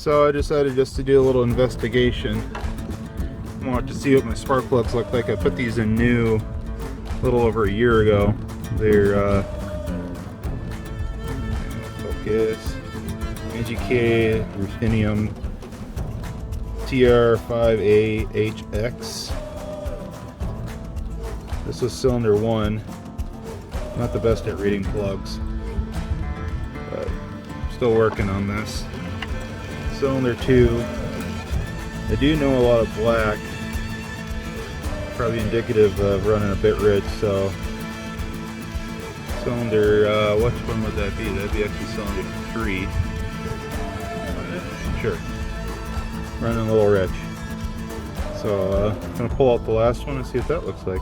So I decided just to do a little investigation. I wanted to see what my spark plugs look like. I put these in new a little over a year ago. They're focus AGK ruthenium TR5AHX. This is cylinder 1. Not the best at reading plugs, but I'm still working on this. Cylinder 2. I do know a lot of black, probably indicative of running a bit rich, so cylinder, which one would that be? That'd be actually cylinder 3. Sure. Running a little rich. So I'm gonna pull out the last one and see what that looks like.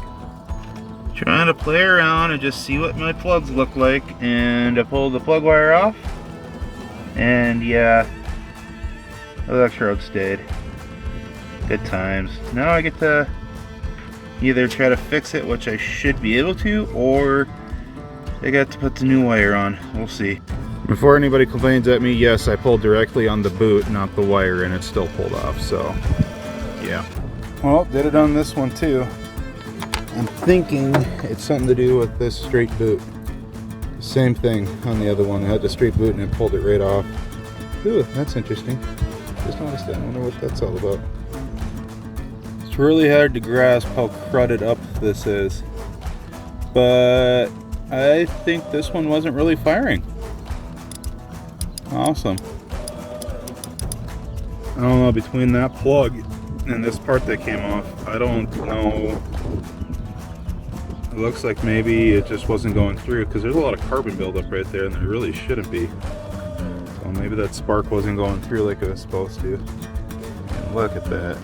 Trying to play around and just see what my plugs look like, and I pulled the plug wire off, and yeah, the electrode stayed. Good times. Now I get to either try to fix it, which I should be able to, or I got to put the new wire on. We'll see. Before anybody complains at me, yes, I pulled directly on the boot, not the wire, and it's still pulled off, so yeah. Well, did it on this one too. I'm thinking it's something to do with this straight boot. Same thing on the other one. I had the straight boot and it pulled it right off. Ooh, that's interesting. Just noticed that. I wonder what that's all about. It's really hard to grasp how crudded up this is, but I think this one wasn't really firing. Awesome. I don't know, between that plug and this part that came off, I don't know. It looks like maybe it just wasn't going through, because there's a lot of carbon buildup right there, and there really shouldn't be. So maybe that spark wasn't going through like it was supposed to. And look at that.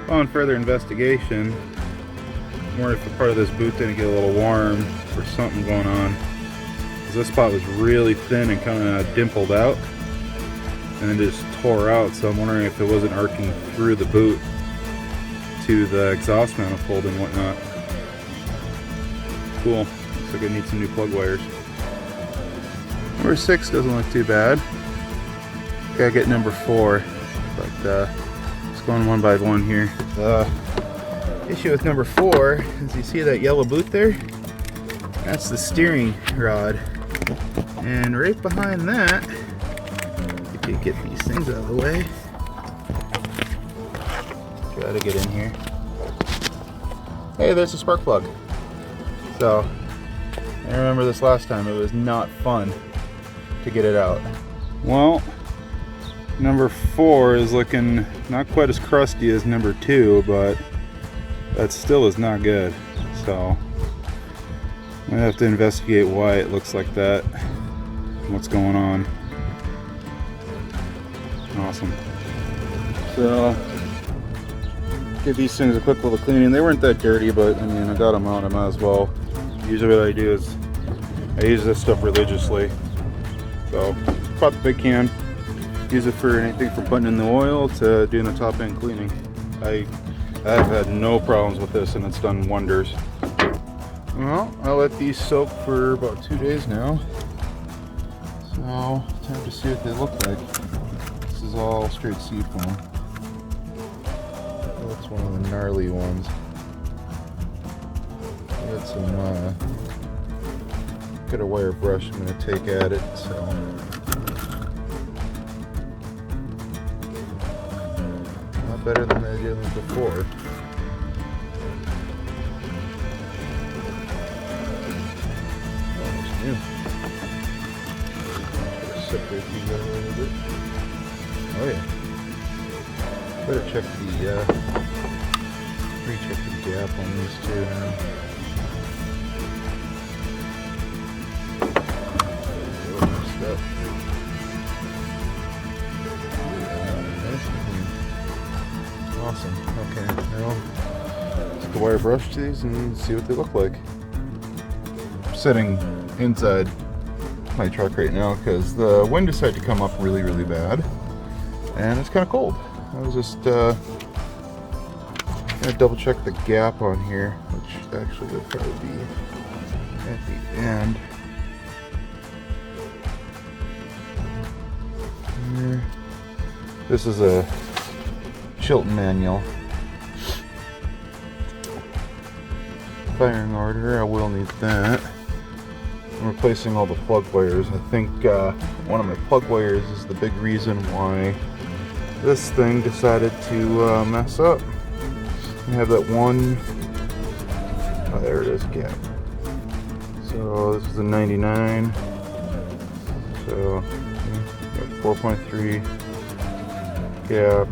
On further investigation, I wonder if the part of this boot didn't get a little warm or something going on. Because this spot was really thin and kind of dimpled out, and then just tore out. So I'm wondering if it wasn't arcing through the boot to the exhaust manifold and whatnot. Cool. Looks like I need some new plug wires. Number 6 doesn't look too bad. Gotta get number 4, but just going one by one here. The issue with number 4 is, you see that yellow boot there? That's the steering rod, and right behind that, if you get these things out of the way, try to get in here. Hey, there's a spark plug. So I remember this last time, it was not fun to get it out. Well, number 4 is looking not quite as crusty as number 2, but that still is not good. So I'm gonna have to investigate why it looks like that, what's going on. Awesome. So give these things a quick little cleaning. They weren't that dirty, but I mean, I got them out, I might as well. Usually what I do is I use this stuff religiously. So bought the big can, use it for anything from putting in the oil to doing the top end cleaning. I've had no problems with this, and it's done wonders. Well, I'll let these soak for about 2 days now. So time to see what they look like. This is all straight seafoam. That's one of the gnarly ones. I got some got a wire brush I'm going to take at it, so not better than I did before. Almost new. Try to separate these out a little bit. Oh yeah. Better check the recheck the gap on these two now. Up. Awesome. Okay, now take the wire brush to these and see what they look like. I'm sitting inside my truck right now because the wind decided to come up really, really bad, and it's kind of cold. I was just gonna double check the gap on here, which actually would probably be at the end. There. This is a Chilton manual. Firing order, I will need that. I'm replacing all the plug wires. I think one of my plug wires is the big reason why this thing decided to mess up. I have that one, oh there it is, gap. So this is a 99. So 4.3 gap,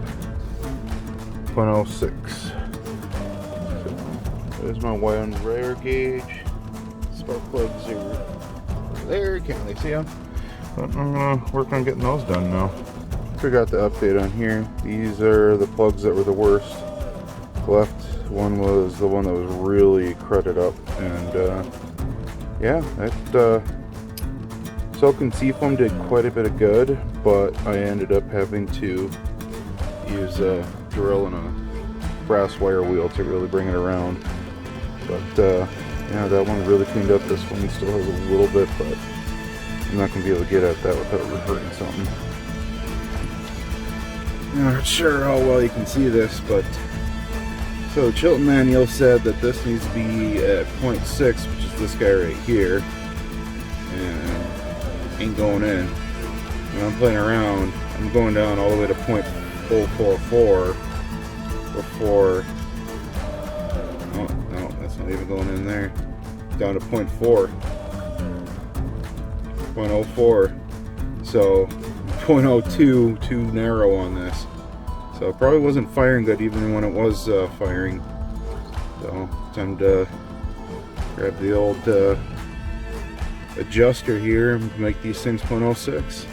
0.06. So there's my wire gauge. Spark plugs are there. Can't really see them, but I'm gonna work on getting those done now. Forgot the update on here. These are the plugs that were the worst. Left one was the one that was really crudted up, and yeah, that silk and seafoam did quite a bit of good, but I ended up having to use a drill and a brass wire wheel to really bring it around. But yeah, that one really cleaned up. This one still has a little bit, but I'm not going to be able to get at that without hurting something. I'm not sure how well you can see this, but so Chilton manual said that this needs to be at 0.6, which is this guy right here, and ain't going in. When I'm playing around, I'm going down all the way to 0.044 before. Oh no, that's not even going in there. Down to 0.4, 0.04. So 0.02 too narrow on this. So it probably wasn't firing good even when it was firing. So time to grab the old adjuster here and make these things 0.06.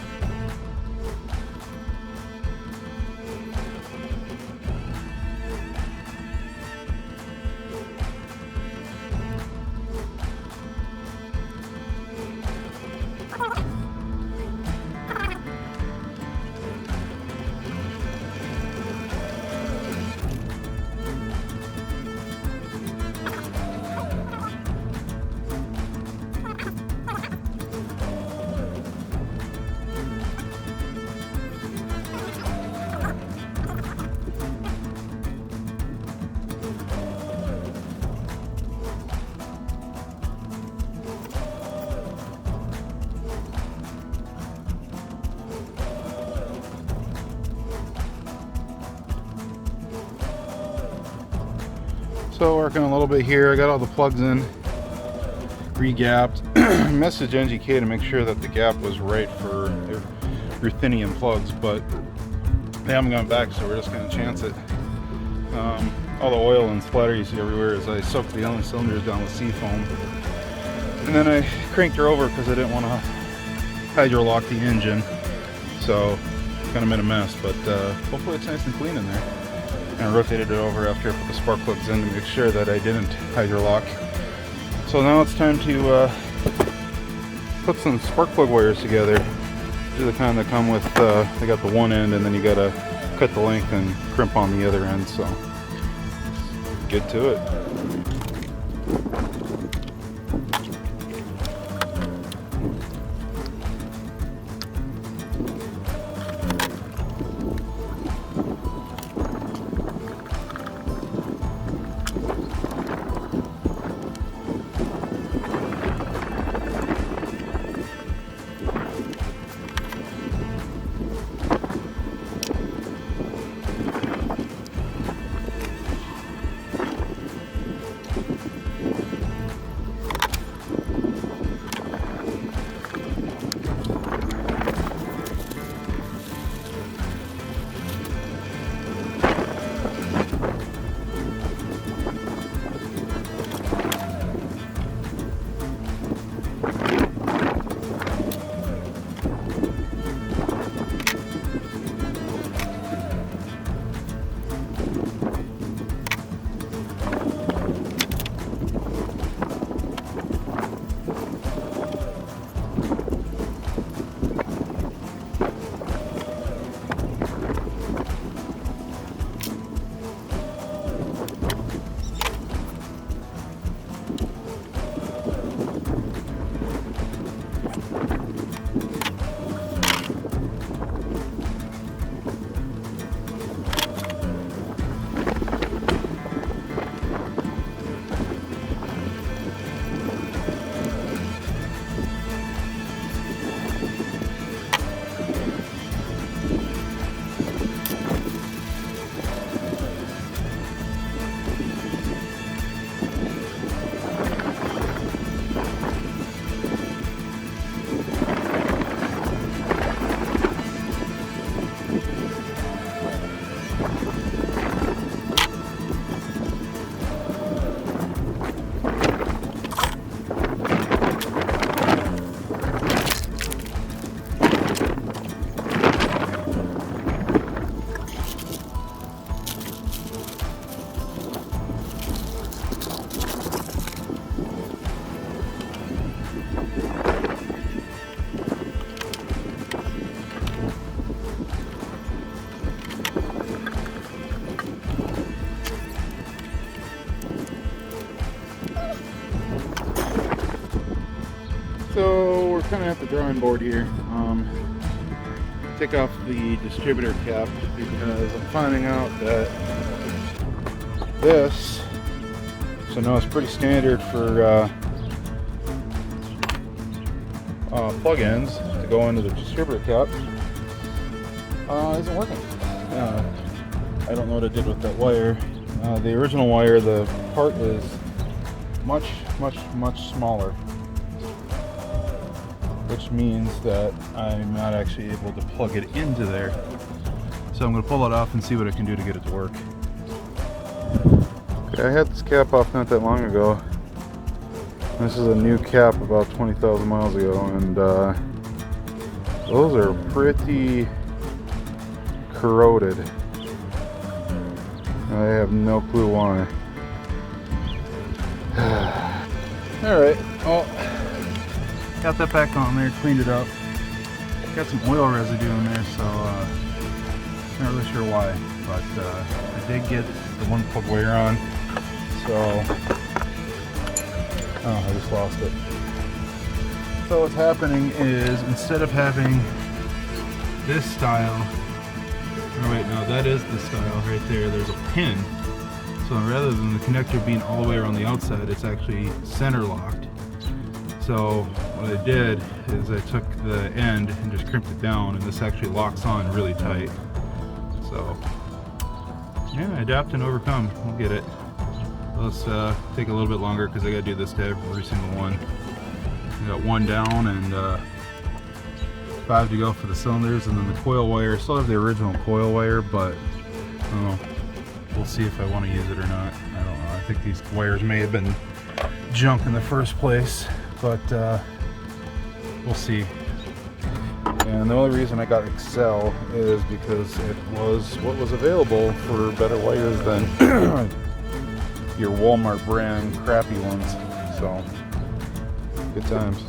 So working a little bit here, I got all the plugs in, re-gapped. Message NGK to make sure that the gap was right for their ruthenium plugs, but they haven't gone back, so we're just going to chance it. All the oil and splatter you see everywhere is I soaked the only cylinders down with seafoam, and then I cranked her over because I didn't want to hydrolock the engine, so kind of made a mess, but hopefully it's nice and clean in there. And I rotated it over after I put the spark plugs in to make sure that I didn't hydrolock. So now it's time to put some spark plug wires together. These are the kind that come with, they got the one end and then you gotta cut the length and crimp on the other end, so get to it. drawing board here. Take off the distributor cap because I'm finding out that this, so now it's pretty standard for plug-ins to go into the distributor cap, isn't working. I don't know what I did with that wire. The original wire, the part is much smaller, which means that I'm not actually able to plug it into there. So I'm going to pull it off and see what I can do to get it to work. Okay, I had this cap off not that long ago. This is a new cap about 20,000 miles ago, and those are pretty corroded. I have no clue why. Alright, well, got that back on there, cleaned it up. Got some oil residue in there, so not really sure why, but I did get the one plug wire on, so oh, I just lost it. So what's happening is, instead of having this style, oh wait, no, that is the style right there, there's a pin. So rather than the connector being all the way around the outside, it's actually center locked. So what I did is I took the end and just crimped it down, and this actually locks on really tight. So yeah, adapt and overcome. We'll get it. Let's take a little bit longer because I got to do this to every single one. I got one down and 5 to go for the cylinders, and then the coil wire. I still have the original coil wire, but I don't know. We'll see if I want to use it or not. I don't know. I think these wires may have been junk in the first place, but we'll see. And the only reason I got Excel is because it was what was available for better wires than your Walmart brand crappy ones. So, good times.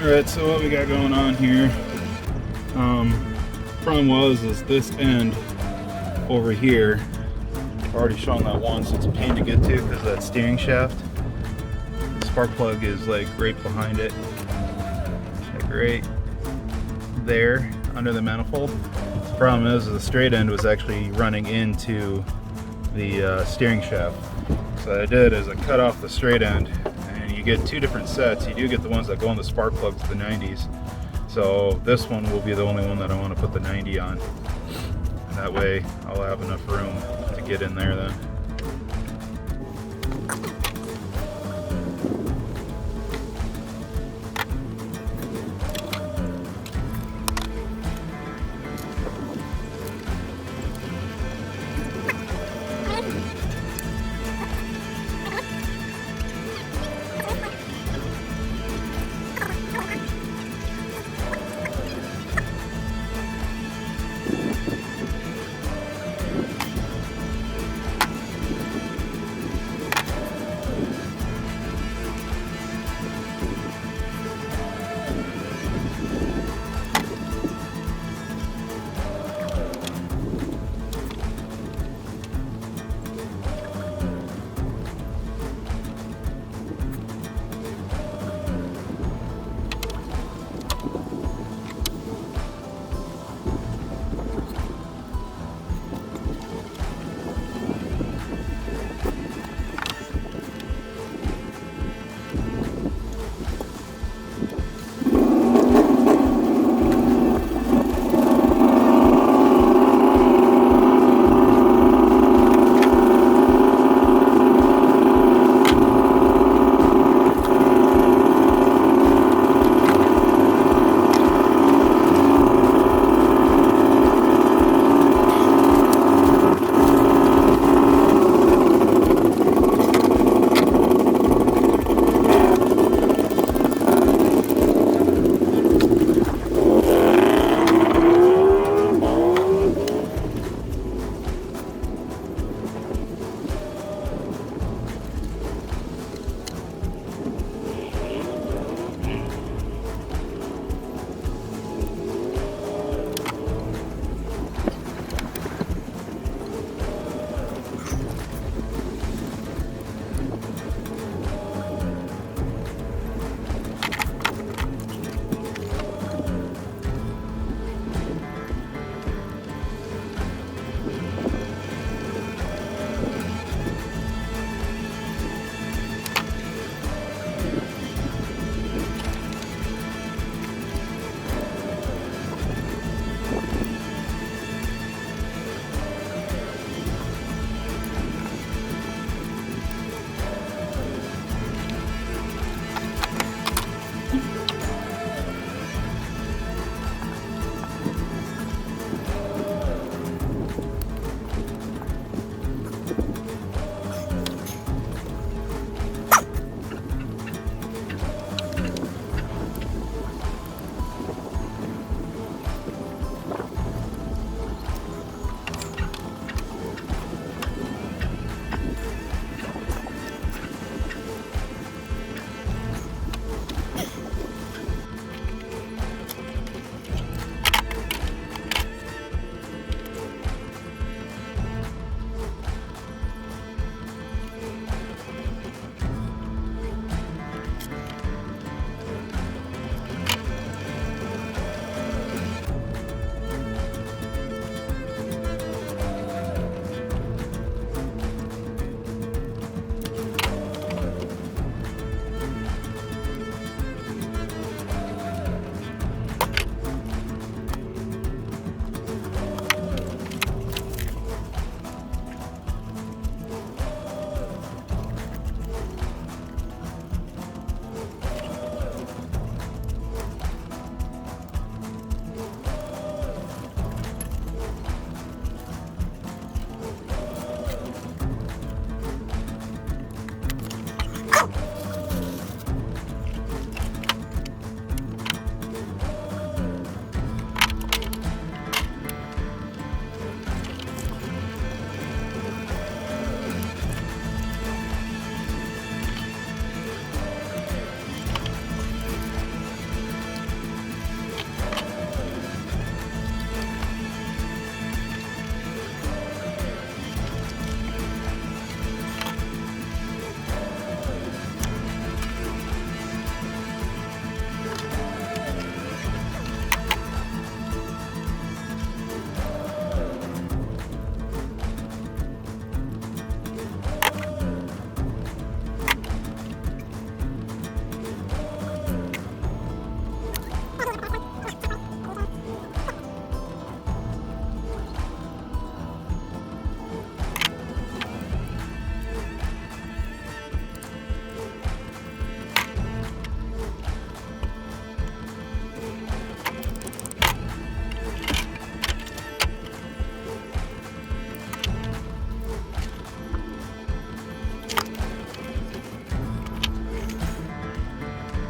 Alright, so what we got going on here, problem is this end over here, I've already shown that once, it's a pain to get to because of that steering shaft. The spark plug is like right behind it, like right there under the manifold. The problem is the straight end was actually running into the steering shaft. So what I did is I cut off the straight end. You get two different sets. You do get the ones that go on the spark plugs, the 90s. So this one will be the only one that I want to put the 90 on. And that way I'll have enough room to get in there then.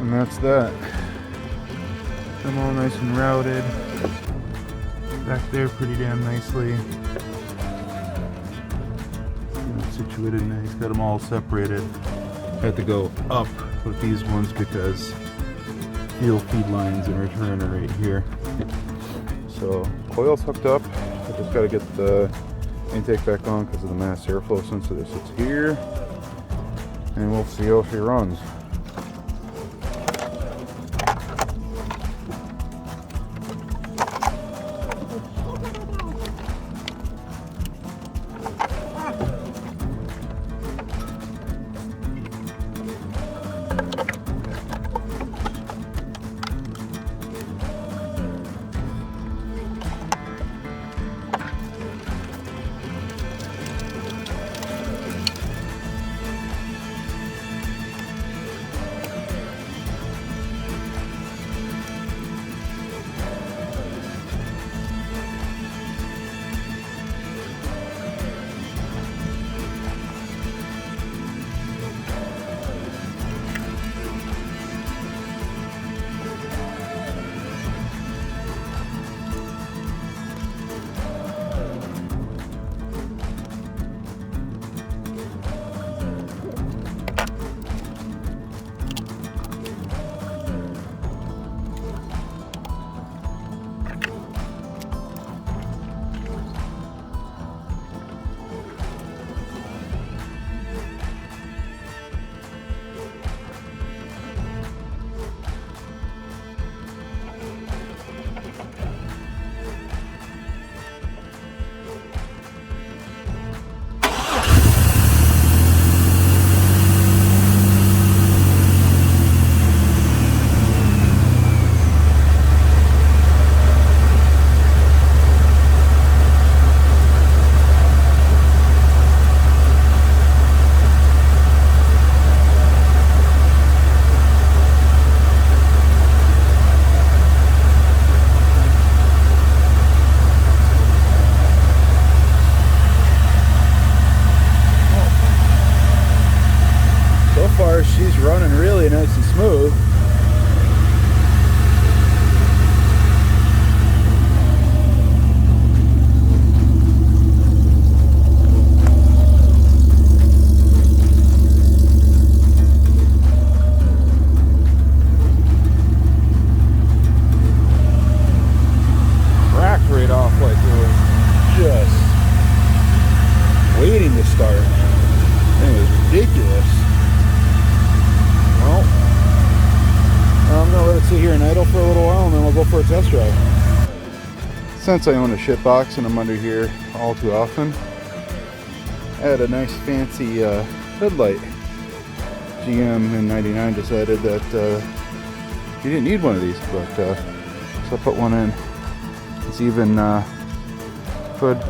And that's that. I'm all nice and routed. Back there pretty damn nicely. Situated nice, got them all separated. Had to go up with these ones because field feed lines in return are right here. So coil's hooked up. I just got to get the intake back on because of the mass airflow sensor that sits here, and we'll see how she runs. She's running really nice and smooth. Cracked right off like it was just waiting to start. It was ridiculous. Well, I'm going to let it sit here and idle for a little while, and then we'll go for a test drive. Since I own a shit box and I'm under here all too often, I had a nice fancy headlight. GM in '99 decided that you didn't need one of these, but so I put one in. It's even hood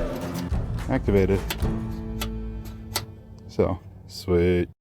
activated. So, sweet.